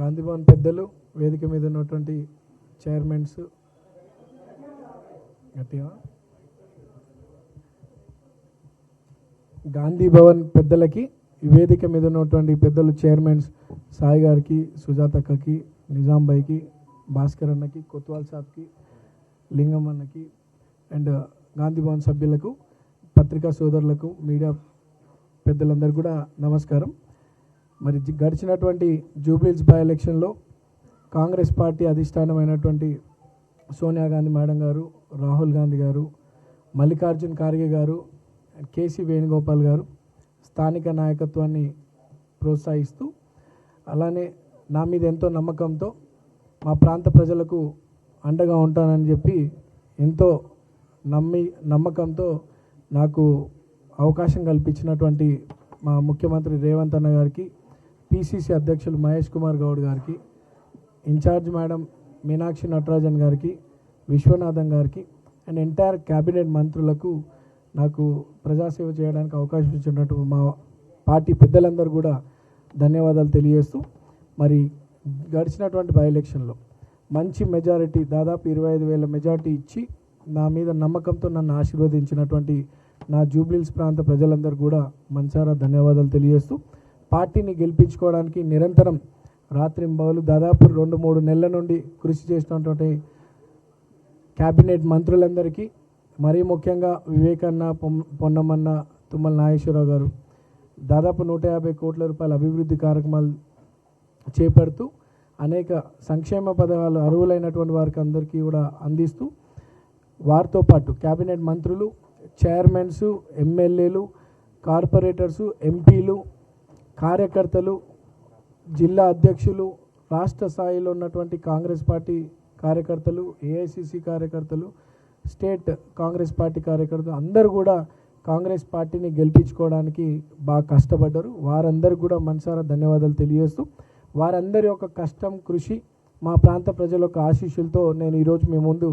గాంధీ భవన్ పెద్దలు, వేదిక మీద ఉన్నటువంటి చైర్మన్స్, గట్టిగా గాంధీ భవన్ పెద్దలకి, వేదిక మీద ఉన్నటువంటి పెద్దలు చైర్మన్స్ సాయి గారికి, సుజాతక్కకి, నిజాం భాయ్కి, భాస్కర్ అన్నకి, కొత్వాల్ సాబ్కి, లింగం అన్నకి అండ్ గాంధీ భవన్ సభ్యులకు, పత్రికా సోదరులకు, మీడియా పెద్దలందరూ కూడా నమస్కారం. మరి గడిచినటువంటి జూబ్లీహిల్స్ బై ఎలక్షన్లో కాంగ్రెస్ పార్టీ అధిష్టానమైనటువంటి సోనియా గాంధీ మేడం గారు, రాహుల్ గాంధీ గారు, మల్లికార్జున్ ఖార్గే గారు, కేసీ వేణుగోపాల్ గారు స్థానిక నాయకత్వాన్ని ప్రోత్సహిస్తూ, అలానే నా మీద ఎంతో నమ్మకంతో మా ప్రాంత ప్రజలకు అండగా ఉంటానని చెప్పి ఎంతో నమ్మకంతో నాకు అవకాశం కల్పించినటువంటి మా ముఖ్యమంత్రి రేవంత్ అన్న గారికి, పిసిసి అధ్యక్షులు మహేష్ కుమార్ గౌడ్ గారికి, ఇన్ఛార్జ్ మేడం మీనాక్షి నటరాజన్ గారికి, విశ్వనాథన్ గారికి అండ్ ఎంటైర్ క్యాబినెట్ మంత్రులకు నాకు ప్రజాసేవ చేయడానికి అవకాశం ఇచ్చినట్టు మా పార్టీ పెద్దలందరూ కూడా ధన్యవాదాలు తెలియజేస్తూ, మరి గడిచినటువంటి బై ఎలక్షన్లో మంచి మెజారిటీ, దాదాపు 25,000 మెజారిటీ ఇచ్చి నా మీద నమ్మకంతో నన్ను ఆశీర్వదించినటువంటి నా జూబ్లీహిల్స్ ప్రాంత ప్రజలందరూ కూడా మనసారా ధన్యవాదాలు తెలియజేస్తూ, పార్టీని గెలిపించుకోవడానికి నిరంతరం రాత్రింబవలు దాదాపు 2-3 నెలల నుండి కృషి చేసినటువంటి క్యాబినెట్ మంత్రులందరికీ, మరీ ముఖ్యంగా వివేకన్న, పొన్నమన్న, తుమ్మల నాగేశ్వరరావు గారు దాదాపు 150 కోట్ల రూపాయల అభివృద్ధి కార్యక్రమాలు చేపడుతూ అనేక సంక్షేమ పథకాలు అర్హులైనటువంటి వారికి అందరికీ కూడా అందిస్తూ, వారితో పాటు క్యాబినెట్ మంత్రులు, చైర్మన్స్, ఎమ్మెల్యేలు, కార్పొరేటర్సు, ఎంపీలు, కార్యకర్తలు, జిల్లా అధ్యక్షులు, రాష్ట్ర స్థాయిలో ఉన్నటువంటి కాంగ్రెస్ పార్టీ కార్యకర్తలు, ఏఐసిసి కార్యకర్తలు, స్టేట్ కాంగ్రెస్ పార్టీ కార్యకర్తలు అందరూ కూడా కాంగ్రెస్ పార్టీని గెలిపించుకోవడానికి బాగా కష్టపడ్డారు. వారందరికీ కూడా మనసారా ధన్యవాదాలు తెలియజేస్తూ, వారందరి యొక్క కష్టం, కృషి, మా ప్రాంత ప్రజల యొక్క ఆశీస్సులతో నేను ఈరోజు మీ ముందు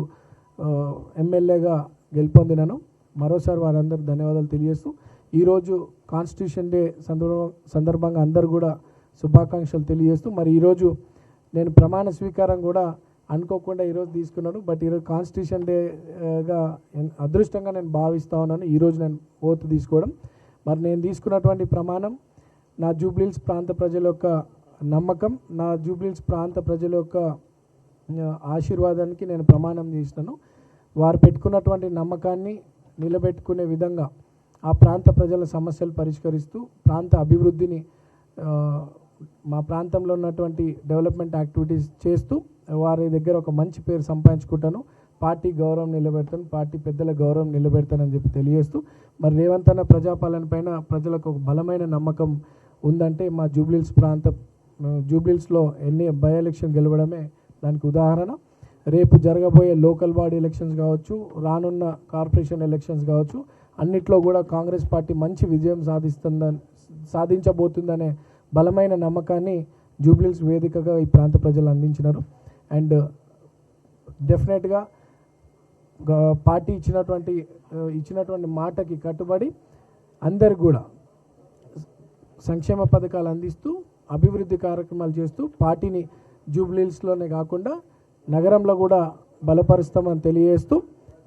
ఎమ్మెల్యేగా గెలుపొందినాను. మరోసారి వారందరూ ధన్యవాదాలు తెలియజేస్తూ, ఈరోజు కాన్స్టిట్యూషన్ డే సందర్భంగా అందరూ కూడా శుభాకాంక్షలు తెలియజేస్తూ, మరి ఈరోజు నేను ప్రమాణ స్వీకారం కూడా అనుకోకుండా ఈరోజు తీసుకున్నాను. బట్ ఈరోజు కాన్స్టిట్యూషన్ డేగా అదృష్టంగా నేను భావిస్తూ ఉన్నాను ఈరోజు నేను ఓత్ తీసుకోవడం. మరి నేను తీసుకున్నటువంటి ప్రమాణం నా జూబ్లీహిల్స్ ప్రాంత ప్రజల యొక్క నమ్మకం, నా జూబ్లీహిల్స్ ప్రాంత ప్రజల యొక్క ఆశీర్వాదానికి నేను ప్రమాణం చేసినాను. వారు పెట్టుకున్నటువంటి నమ్మకాన్ని నిలబెట్టుకునే విధంగా ఆ ప్రాంత ప్రజల సమస్యలు పరిష్కరిస్తూ, ప్రాంత అభివృద్ధిని, మా ప్రాంతంలో ఉన్నటువంటి డెవలప్మెంట్ యాక్టివిటీస్ చేస్తూ వారి దగ్గర ఒక మంచి పేరు సంపాదించుకుంటాను. పార్టీ గౌరవం నిలబెడతాను, పార్టీ పెద్దల గౌరవం నిలబెడతానని చెప్పి తెలియజేస్తూ, మరి రేవంత్ అన్న ప్రజాపాలన పైన ప్రజలకు ఒక బలమైన నమ్మకం ఉందంటే మా జూబ్లీహిల్స్లో ఎన్ని బై ఎలక్షన్ గెలవడమే దానికి ఉదాహరణ. రేపు జరగబోయే లోకల్ బాడీ ఎలక్షన్స్ కావచ్చు, రానున్న కార్పొరేషన్ ఎలక్షన్స్ కావచ్చు, అన్నిట్లో కూడా కాంగ్రెస్ పార్టీ మంచి విజయం సాధించబోతుందనే బలమైన నమ్మకాన్ని జూబ్లీహిల్స్ వేదికగా ఈ ప్రాంత ప్రజలు అందించినారు. అండ్ డెఫినెట్గా పార్టీ ఇచ్చినటువంటి మాటకి కట్టుబడి అందరు కూడా సంక్షేమ పథకాలు అందిస్తూ, అభివృద్ధి కార్యక్రమాలు చేస్తూ, పార్టీని జూబ్లీహిల్స్లోనే కాకుండా నగరంలో కూడా బలపరుస్తామని తెలియజేస్తూ,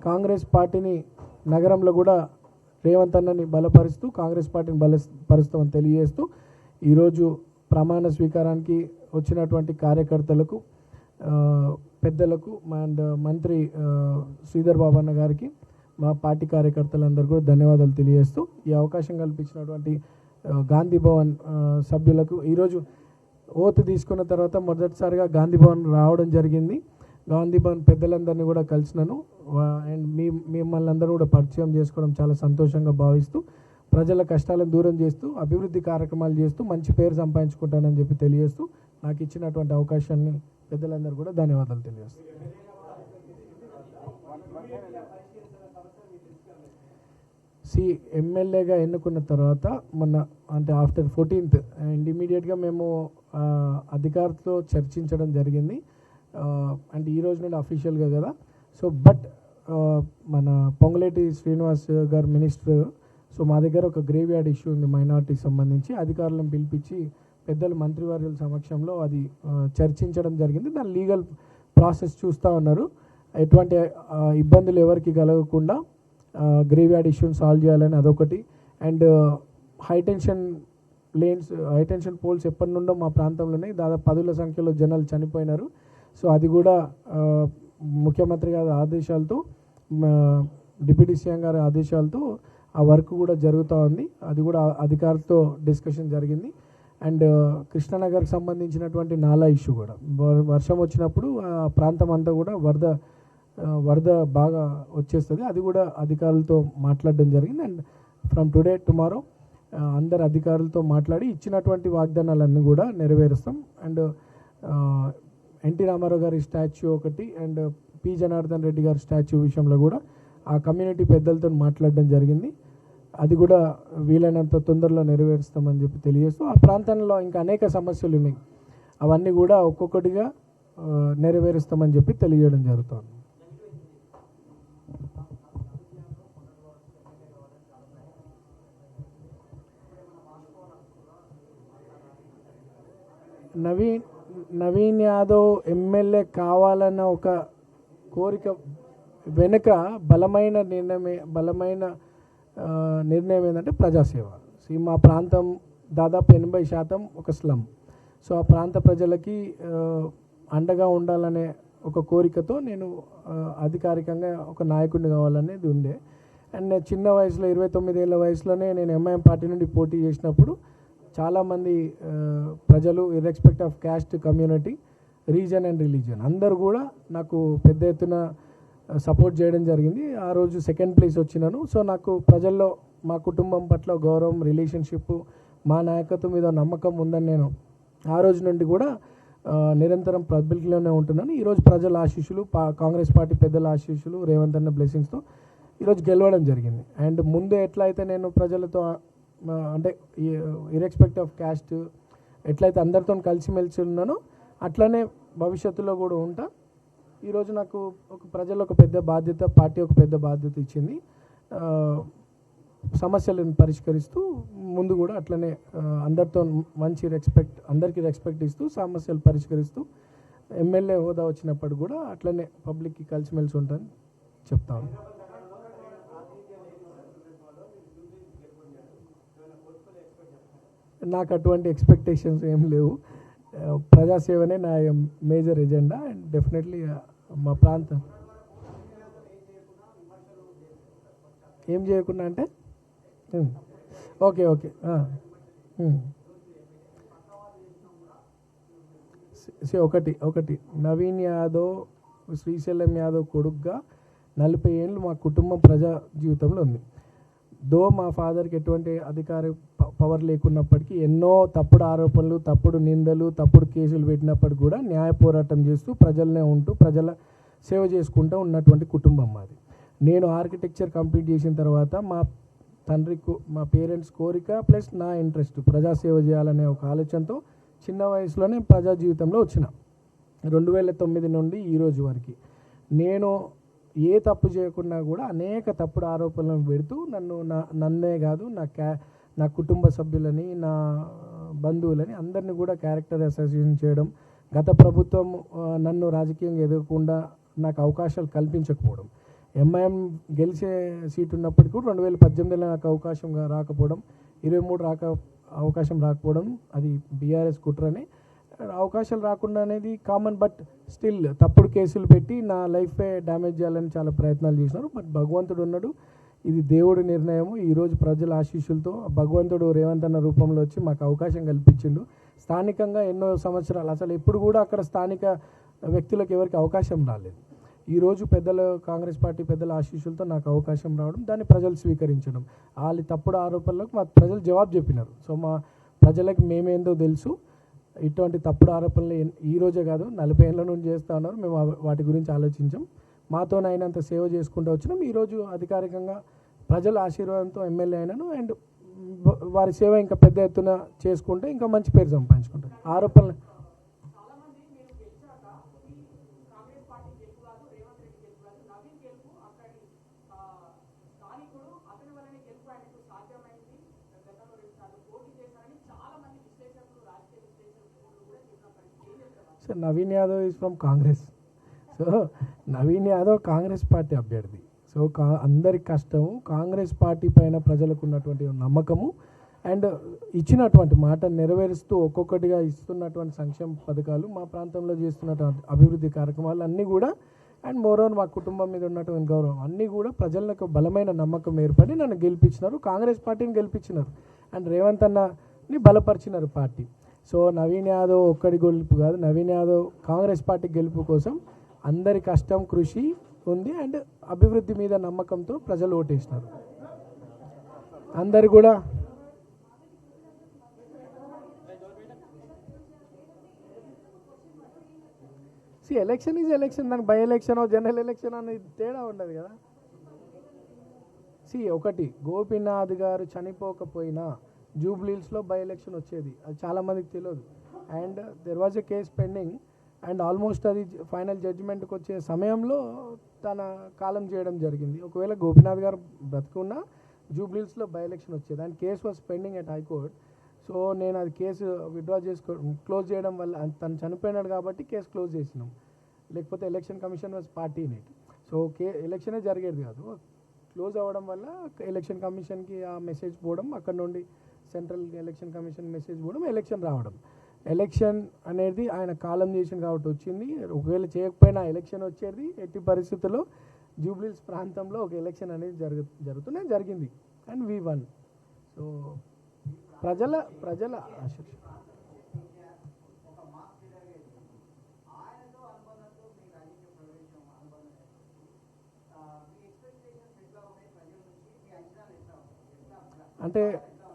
కాంగ్రెస్ పార్టీని నగరంలో కూడా రేవంత్ అన్నని బలపరుస్తూ కాంగ్రెస్ పార్టీని బలపరుస్తామని తెలియజేస్తూ, ఈరోజు ప్రమాణ స్వీకారానికి వచ్చినటువంటి కార్యకర్తలకు, పెద్దలకు అండ్ మంత్రి శ్రీధర్ బాబు అన్న గారికి, మా పార్టీ కార్యకర్తలందరూ కూడా ధన్యవాదాలు తెలియజేస్తూ, ఈ అవకాశం కల్పించినటువంటి గాంధీ భవన్ సభ్యులకు, ఈరోజు ఓత్ తీసుకున్న తర్వాత మొదటిసారిగా గాంధీ భవన్ రావడం జరిగింది. గాంధీ భవన్ పెద్దలందరినీ కూడా కలిసినాను అండ్ మిమ్మల్ని అందరూ కూడా పరిచయం చేసుకోవడం చాలా సంతోషంగా భావిస్తూ, ప్రజల కష్టాలను దూరం చేస్తూ, అభివృద్ధి కార్యక్రమాలు చేస్తూ మంచి పేరు సంపాదించుకుంటానని చెప్పి తెలియజేస్తూ, నాకు ఇచ్చినటువంటి అవకాశాన్ని పెద్దలందరూ కూడా ధన్యవాదాలు తెలియజేస్తూ, ఎమ్మెల్యేగా ఎన్నుకున్న తర్వాత మొన్న అంటే ఆఫ్టర్ 14th అండ్ ఇమీడియట్గా మేము అధికారులతో చర్చించడం జరిగింది. అంటే ఈ రోజు నుండి అఫీషియల్గా కదా. సో బట్ మన పొంగులేటి శ్రీనివాస్ గారు మినిస్టర్, సో మా దగ్గర ఒక గ్రేవ్ యార్డ్ ఇష్యూ ఉంది మైనార్టీకి సంబంధించి, అధికారులను పిలిపించి పెద్దలు మంత్రివర్యుల సమక్షంలో అది చర్చించడం జరిగింది. దాని లీగల్ ప్రాసెస్ చూస్తూ ఉన్నారు. ఎటువంటి ఇబ్బందులు ఎవరికి కలగకుండా గ్రేవ్యార్డ్ ఇష్యూని సాల్వ్ చేయాలని అదొకటి. అండ్ హైటెన్షన్ పోల్స్ ఎప్పటి నుండో మా ప్రాంతంలోనే దాదాపు 10,000 సంఖ్యలో జనాలు చనిపోయినారు. సో అది కూడా ముఖ్యమంత్రి గారి ఆదేశాలతో, డిప్యూటీ సీఎం గారి ఆదేశాలతో ఆ వర్క్ కూడా జరుగుతూ ఉంది. అది కూడా అధికారులతో డిస్కషన్ జరిగింది. అండ్ కృష్ణానగర్కి సంబంధించినటువంటి నాలా ఇష్యూ కూడా వర్షం వచ్చినప్పుడు ఆ ప్రాంతం అంతా కూడా వరద బాగా వచ్చేస్తుంది. అది కూడా అధికారులతో మాట్లాడడం జరిగింది. అండ్ ఫ్రమ్ టుడే టుమారో అందరు అధికారులతో మాట్లాడి ఇచ్చినటువంటి వాగ్దానాలన్నీ కూడా నెరవేరుస్తాం. అండ్ ఎన్టీ రామారావు గారి స్టాచ్యూ ఒకటి అండ్ పి జనార్దన్ రెడ్డి గారి స్టాచ్యూ విషయంలో కూడా ఆ కమ్యూనిటీ పెద్దలతో మాట్లాడడం జరిగింది. అది కూడా వీలైనంత తొందరలో నెరవేరుస్తామని చెప్పి తెలియజేస్తూ, ఆ ప్రాంతంలో ఇంకా అనేక సమస్యలు ఉన్నాయి, అవన్నీ కూడా ఒక్కొక్కటిగా నెరవేరుస్తామని చెప్పి తెలియజేయడం జరుగుతుంది. నవీన్ యాదవ్ ఎమ్మెల్యే కావాలన్న ఒక కోరిక వెనుక బలమైన నిర్ణయం ఏంటంటే ప్రజాసేవ. మా ప్రాంతం దాదాపు 80% ఒక స్లమ్. సో ఆ ప్రాంత ప్రజలకి అండగా ఉండాలనే ఒక కోరికతో నేను అధికారికంగా ఒక నాయకుడిని కావాలనేది ఉండే. అండ్ చిన్న వయసులో 29 ఏళ్ళ వయసులోనే నేను ఎంఐఎం పార్టీ నుండి పోటీ చేసినప్పుడు చాలామంది ప్రజలు irrespective of caste, community, reason and religion అందరూ కూడా నాకు పెద్ద ఎత్తున సపోర్ట్ చేయడం జరిగింది. ఆ రోజు సెకండ్ ప్లేస్ వచ్చినాను. సో నాకు ప్రజల్లో మా కుటుంబం పట్ల గౌరవం, రిలేషన్షిప్, మా నాయకత్వం మీద నమ్మకం ఉందని నేను ఆ రోజు నుండి కూడా నిరంతరం పబ్లిక్లోనే ఉంటున్నాను. ఈరోజు ప్రజల ఆశీస్సులు, కాంగ్రెస్ పార్టీ పెద్దల ఆశీస్సులు, రేవంత్ అన్న బ్లెస్సింగ్స్తో ఈరోజు గెలవడం జరిగింది. అండ్ ముందు ఎట్లయితే నేను ప్రజలతో అంటే ఇర్రెస్పెక్ట్ ఆఫ్ క్యాస్ట్ ఎట్లయితే అందరితో కలిసిమెలిసి ఉన్నానో అట్లనే భవిష్యత్తులో కూడా ఉంటా. ఈరోజు నాకు ప్రజలు ఒక పెద్ద బాధ్యత, పార్టీ ఒక పెద్ద బాధ్యత ఇచ్చింది. సమస్యలను పరిష్కరిస్తూ ముందు కూడా అట్లనే అందరితో మంచి అందరికీ రెస్పెక్ట్ ఇస్తూ సమస్యలు పరిష్కరిస్తూ ఎమ్మెల్యే హోదా వచ్చినప్పుడు కూడా అట్లనే పబ్లిక్కి కలిసిమెలిసి ఉంటాను చెప్తాను. నాకు అటువంటి ఎక్స్పెక్టేషన్స్ ఏం లేవు. ప్రజాసేవనే నా మేజర్ ఎజెండా. అండ్ డెఫినెట్లీ మా ప్రాంతం ఏం చేయకుండా అంటే ఓకే ఒకటి నవీన్ యాదవ్, శ్రీశైలం యాదవ్ కొడుకుగా 40 ఏళ్ళు మా కుటుంబం ప్రజా జీవితంలో ఉంది. మా ఫాదర్కి ఎటువంటి అధికార పవర్ లేకున్నప్పటికీ ఎన్నో తప్పుడు ఆరోపణలు, తప్పుడు నిందలు, తప్పుడు కేసులు పెట్టినప్పటికీ కూడా న్యాయ పోరాటం చేస్తూ ప్రజలనే ఉంటూ ప్రజల సేవ చేసుకుంటూ ఉన్నటువంటి కుటుంబం మాది. నేను ఆర్కిటెక్చర్ కంప్లీట్ చేసిన తర్వాత మా పేరెంట్స్ కోరిక ప్లస్ నా ఇంట్రెస్ట్ ప్రజాసేవ చేయాలనే ఒక ఆలోచనతో చిన్న వయసులోనే ప్రజా జీవితంలో వచ్చిన. 2009 నుండి ఈ రోజు వరకు నేను ఏ తప్పు చేయకుండా కూడా అనేక తప్పుడు ఆరోపణలను పెడుతూ నన్నే కాదు నా కుటుంబ సభ్యులని, నా బంధువులని అందరినీ కూడా క్యారెక్టర్ అసోసియేషన్ చేయడం, గత ప్రభుత్వం నన్ను రాజకీయంగా ఎదగకుండా నాకు అవకాశాలు కల్పించకపోవడం, ఎంఐఎం గెలిచే సీటు ఉన్నప్పటికీ కూడా 2018లో నాకు అవకాశం రాకపోవడం, 23 అవకాశం రాకపోవడం, అది బీఆర్ఎస్ కుట్రని. అవకాశాలు రాకుండా అనేది కామన్. బట్ స్టిల్ తప్పుడు కేసులు పెట్టి నా లైఫే డ్యామేజ్ చేయాలని చాలా ప్రయత్నాలు చేసినారు. బట్ భగవంతుడు ఉన్నాడు, ఇది దేవుడి నిర్ణయము. ఈరోజు ప్రజల ఆశీస్సులతో భగవంతుడు రేవంత్ అన్న రూపంలో వచ్చి మాకు అవకాశం కల్పించిండు. స్థానికంగా ఎన్నో సంవత్సరాలు అసలు ఎప్పుడు కూడా అక్కడ స్థానిక వ్యక్తులకు ఎవరికి అవకాశం రాలేదు. ఈరోజు కాంగ్రెస్ పార్టీ పెద్దల ఆశీస్సులతో నాకు అవకాశం రావడం, దాన్ని ప్రజలు స్వీకరించడం, వాళ్ళ తప్పుడు ఆరోపణలకు మా ప్రజలు జవాబు చెప్పినారు. సో మా ప్రజలకు మేమేందో తెలుసు. ఇటువంటి తప్పుడు ఆరోపణలు ఈరోజే కాదు 40 ఏళ్ళ నుండి చేస్తూ ఉన్నారు. మేము వాటి గురించి ఆలోచించాం. మాతోనైనంత సేవ చేసుకుంటూ వచ్చినాం. ఈరోజు అధికారికంగా ప్రజల ఆశీర్వాదంతో ఎమ్మెల్యే అయినాను. అండ్ వారి సేవ ఇంకా పెద్ద ఎత్తున చేసుకుంటే ఇంకా మంచి పేరు సంపాదించుకుంటారు. ఆరోపణలు సాధ్యమైంది. గతంలో 2 సార్లు పోటీ చేశారని చాలా మంది విశ్లేషకులు, రాజకీయ so Naveen Yadav is from Congress. So Naveen Yadav Congress party అభ్యర్థి. సో అందరి కష్టము, కాంగ్రెస్ పార్టీ పైన ప్రజలకు ఉన్నటువంటి నమ్మకము అండ్ ఇచ్చినటువంటి మాట నెరవేరుస్తూ ఒక్కొక్కటిగా ఇస్తున్నటువంటి సంక్షేమ పథకాలు, మా ప్రాంతంలో చేస్తున్నటువంటి అభివృద్ధి కార్యక్రమాలు అన్నీ కూడా అండ్ మోరోవర్ మా కుటుంబం మీద ఉన్నటువంటి గౌరవం అన్నీ కూడా ప్రజలకు బలమైన నమ్మకం ఏర్పడి నన్ను గెలిపించినారు, కాంగ్రెస్ పార్టీని గెలిపించినారు అండ్ రేవంత్ అన్నని బలపరిచినారు పార్టీ. సో నవీన్ యాదవ్ ఒక్కడి గెలుపు కాదు, నవీన్ యాదవ్ కాంగ్రెస్ పార్టీ గెలుపు కోసం అందరి కష్టం కృషి ఉంది అండ్ అభివృద్ధి మీద నమ్మకంతో ప్రజలు ఓటేసినారు. అందరు కూడా ఎలక్షన్ ఈజ్ ఎలక్షన్, దానికి బై ఎలక్షన్ జనరల్ ఎలక్షన్ అనేది తేడా ఉండదు కదా. ఒకటి గోపీనాథ్ గారు చనిపోకపోయినా జూబ్లీస్లో బై ఎలక్షన్ వచ్చేది, అది చాలామందికి తెలియదు. And there was a case pending and almost అది ఫైనల్ జడ్జిమెంట్కి వచ్చే సమయంలో తన కాలం చేయడం జరిగింది. ఒకవేళ గోపీనాథ్ గారు బ్రతుకున్నా జూబ్లీస్లో బై ఎలక్షన్ వచ్చేది and case was pending at high court. So నేను అది కేసు విత్డ్రా క్లోజ్ చేయడం వల్ల తను చనిపోయినాడు కాబట్టి కేసు క్లోజ్ చేసినాం, లేకపోతే election commission was party in it. So ఎలక్షనే జరిగేది కాదు. క్లోజ్ అవ్వడం వల్ల ఎలక్షన్ కమిషన్కి ఆ మెసేజ్ పోవడం, అక్కడ నుండి సెంట్రల్ ఎలక్షన్ కమిషన్ మెసేజ్ పోవడం, ఎలక్షన్ రావడం. ఎలక్షన్ అనేది ఆయన కాలం చేసింది కాబట్టి వచ్చింది. ఒకవేళ చేయకపోయినా ఎలక్షన్ వచ్చేది. ఎట్టి పరిస్థితుల్లో జూబ్లీస్ ప్రాంతంలో ఒక ఎలక్షన్ అనేది జరుగుతూనే జరిగింది అండ్ వి వన్. సో ప్రజల ఆశ.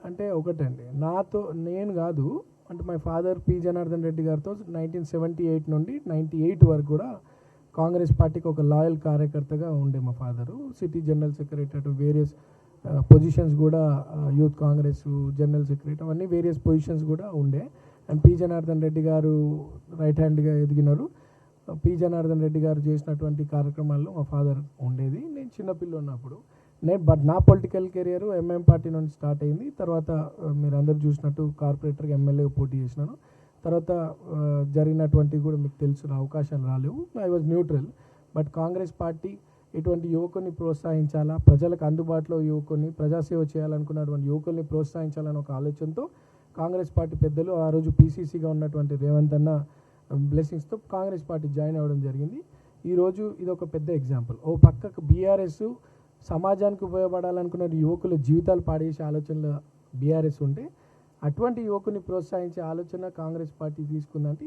అంటే ఒకటండి, నేను కాదు, అంటే my father P Janardhan Reddy గారితో 1978 నుండి 98 వరకు కూడా కాంగ్రెస్ పార్టీకి ఒక లాయల్ కార్యకర్తగా ఉండే మా father. City general secretary, various positions కూడా, యూత్ కాంగ్రెస్ జనరల్ సెక్రటరీ, అవన్నీ వేరియస్ పొజిషన్స్ కూడా ఉండే. అండ్ పి జనార్దన్ రెడ్డి గారు రైట్ హ్యాండ్గా ఎదిగినారు. పి జనార్దన్ రెడ్డి గారు చేసినటువంటి కార్యక్రమాల్లో మా ఫాదర్ ఉండేది. నేను చిన్నపిల్ల ఉన్నప్పుడు బట్ నా పొలిటికల్ కెరియర్ ఎంఎం పార్టీ నుండి స్టార్ట్ అయింది. తర్వాత మీరు అందరు చూసినట్టు కార్పొరేటర్గా ఎమ్మెల్యేగా పోటీ చేసినాను. తర్వాత జరిగినటువంటి కూడా మీకు తెలిసిన అవకాశాలు రాలేవు. I was neutral. But Congress party ఇటువంటి యువకుని ప్రోత్సహించాలా, ప్రజలకు అందుబాటులో యువకుని, ప్రజాసేవ చేయాలనుకున్నటువంటి యువకుల్ని ప్రోత్సహించాలని ఒక ఆలోచనతో కాంగ్రెస్ పార్టీ పెద్దలు ఆ రోజు పీసీసీగా ఉన్నటువంటి రేవంత్ అన్న బ్లెస్సింగ్స్తో కాంగ్రెస్ పార్టీ జాయిన్ అవ్వడం జరిగింది. ఈరోజు ఇది ఒక పెద్ద ఎగ్జాంపుల్. ఓ పక్కకు బీఆర్ఎస్ సమాజానికి ఉపయోగపడాలనుకున్న యువకుల జీవితాలు పాడేసే ఆలోచనలు బీఆర్ఎస్ ఉంటే, అటువంటి యువకుని ప్రోత్సహించే ఆలోచన కాంగ్రెస్ పార్టీ తీసుకుందంటే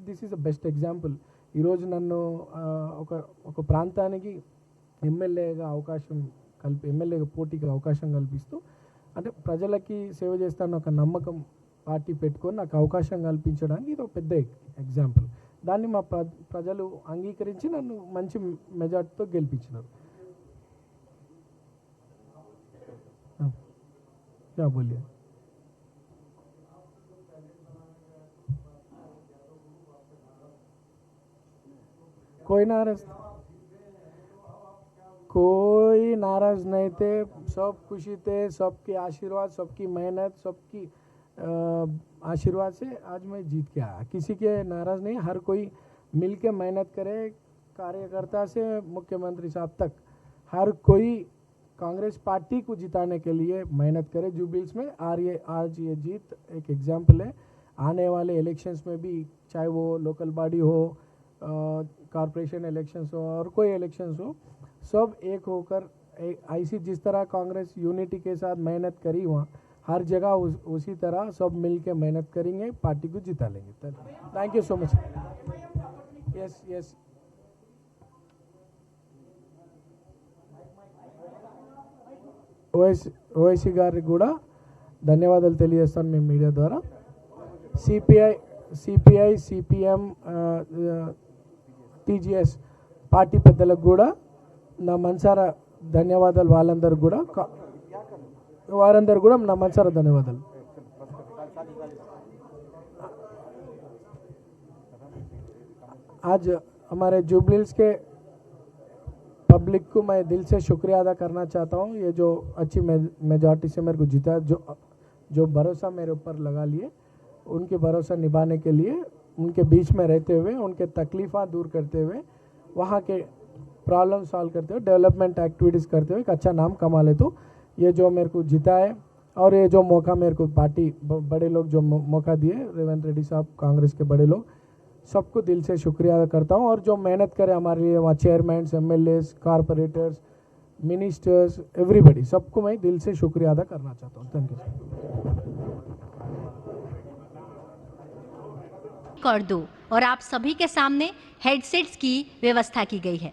this is the best example. ఈరోజు నన్ను ఒక ప్రాంతానికి ఎమ్మెల్యేగా పోటీకి అవకాశం కల్పిస్తూ, అంటే ప్రజలకి సేవ చేస్తాను ఒక నమ్మకం పార్టీ పెట్టుకొని నాకు అవకాశం కల్పించడానికి ఇది ఒక పెద్ద ఎగ్జాంపుల్. దాన్ని మా ప్రజలు అంగీకరించి నన్ను మంచి మెజార్టీతో గెలిపించినారు. बोलिए. कोई नाराज नहीं थे, सब खुशी थे, सबके आशीर्वाद, सबकी मेहनत, सबकी आशीर्वाद से आज मैं जीत के आया. किसी के नाराज नहीं, हर कोई मिल के मेहनत करे, कार्यकर्ता से मुख्यमंत्री साहब तक हर कोई कांग्रेस पार्टी को जिताने के लिए मेहनत करे जुब्लीस में. आज ये जीत एक एग्जाम्पल है. आने वाले इलेक्शंस में भी, चाहे वो लोकल बॉडी हो, कॉरपोरेशन इलेक्शंस हो और कोई इलेक्शंस हो, सब एक होकर ऐसी जिस तरह कांग्रेस यूनिटी के साथ मेहनत करी, वहाँ हर जगह उसी तरह सब मिल के मेहनत करेंगे, पार्टी को जिता लेंगे. Thank you so much. Yes Owaisi గారికి కూడా ధన్యవాదాలు తెలియజేస్తాను మేము మీడియా ద్వారా. సిపిఐ సిపిఎం టీజీఎస్ పార్టీ పెద్దలకు కూడా నా మనసారా ధన్యవాదాలు. వారందరూ కూడా నా మనసారా ధన్యవాదాలు. आज हमारे जुबलील्स के पब्लिक को मैं दिल से शुक्रिया अदा करना चाहता हूँ. ये जो अच्छी मेजॉरिटी से मेरे को जीता, जो भरोसा मेरे ऊपर लगा लिए, उनके भरोसा निभाने के लिए उनके बीच में रहते हुए उनके तकलीफ़ा दूर करते हुए वहाँ के प्रॉब्लम सॉल्व करते हुए डेवलपमेंट एक्टिविटीज़ करते हुए एक अच्छा नाम कमा ले। तो ये जो मेरे को जीता है और ये जो मौका मेरे को पार्टी बड़े लोग जो मौका दिए, रेवंत रेड्डी साहब, कांग्रेस के बड़े लोग, सबको दिल से शुक्रिया अदा करता हूँ। और जो मेहनत करे हमारे लिए वहाँ chairman, MLAs, corporators, ministers, everybody, सबको मैं दिल से शुक्रिया अदा करना चाहता हूँ। Thank you. कर दो और आप सभी के सामने हेडसेट्स की व्यवस्था की गई है।